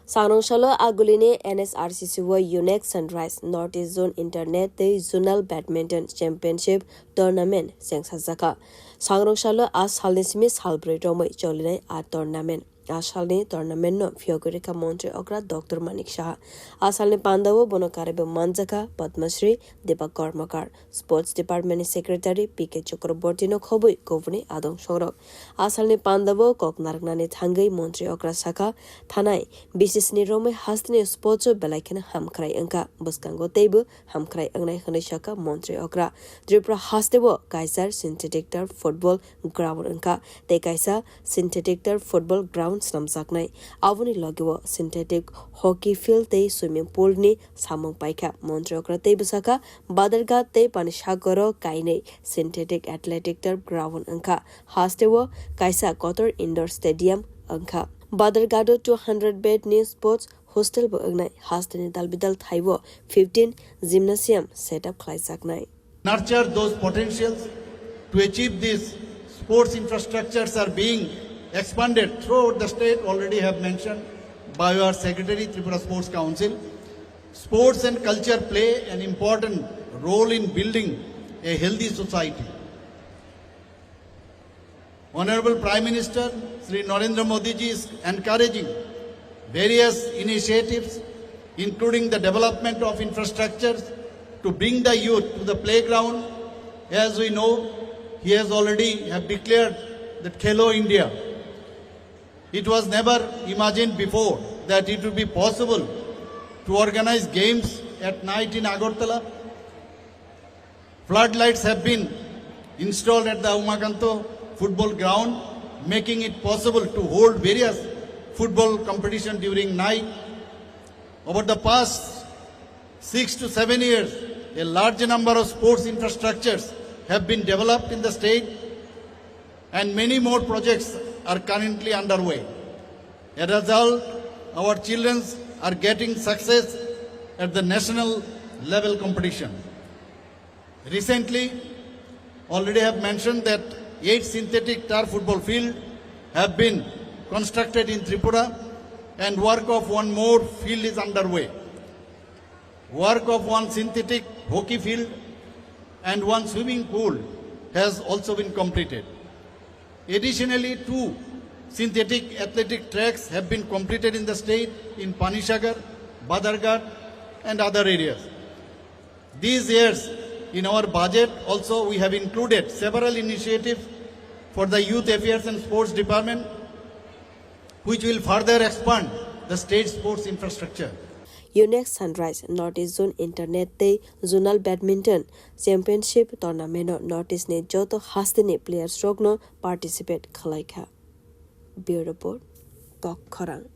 Sangrongshalo Aguline NSRCC wo Yunex Sunrise Northeast Zone Internet the Zonal Badminton Championship Tournament sengsajaka. Sangrongshalo asalni simi salbre romoi choline a tournament. Asalni tournament no Fiogurika montri okra Dr. Manik Shah. Asalni Pandavo Bonokarebe Manjakha Padmasri Deepak Karmakar. Sports Department Secretary PK Chakrabortino Khobui Governor Adong Shorok. Asalni Pandavo Koknargnani Thangai montri okra Saka Thanai Bisisni Rome Hastini Sports Belakina Hamkrai Anka Buskango Tebu Hamkrai Angnai Hanishaka montri okra. Tripura Hastevo Kaisar Synthetic Turf Football Ground Anka Te Kaisa Synthetic Turf Football Ground Namsaknai Avuni Logiwo Synthetic Hockey Field Te Swimming Pool Ni Samong Paika montri okra Te Busaka Badarga Te Panishagoro Kaine Synthetic Athletic Turf Ground Anka Hastevo Kaisa Kotor Indoor Stadium Anka Badargado 200 bed new sports hostel bo agnai hastani dalbidal thaibo 15 gymnasium setup khlaisaknai. Nurture those potentials. To achieve this, sports infrastructures are being expanded throughout the state, already have mentioned by our Secretary, Tripura Sports Council. Sports and culture play an important role in building a healthy society. Honorable Prime Minister Sri Narendra Modi ji is encouraging various initiatives, including the development of infrastructures to bring the youth to the playground. As we know, he has already have declared that Khelo India. It was never imagined before that it would be possible to organize games at night in Agartala. Floodlights have been installed at the Umakanto football ground, making it possible to hold various football competition during night. Over the past 6 to 7 years, a large number of sports infrastructures have been developed in the state and many more projects are currently underway. As a result, our children are getting success at the national level competition. Recently, already have mentioned that 8 synthetic turf football fields have been constructed in Tripura and work of one more field is underway. Work of one synthetic hockey field and one swimming pool has also been completed. Additionally, 2 synthetic athletic tracks have been completed in the state in Panishagar, Badarghat and other areas. These years, in our budget also we have included several initiatives for the Youth Affairs and Sports Department which will further expand the state sports infrastructure. Yunex Sunrise Northeast Zone Internet Day Zonal Badminton Championship Tournament Northeast ne joto hastini players rogno participate khalaika. Bureau Report Kok Khorang.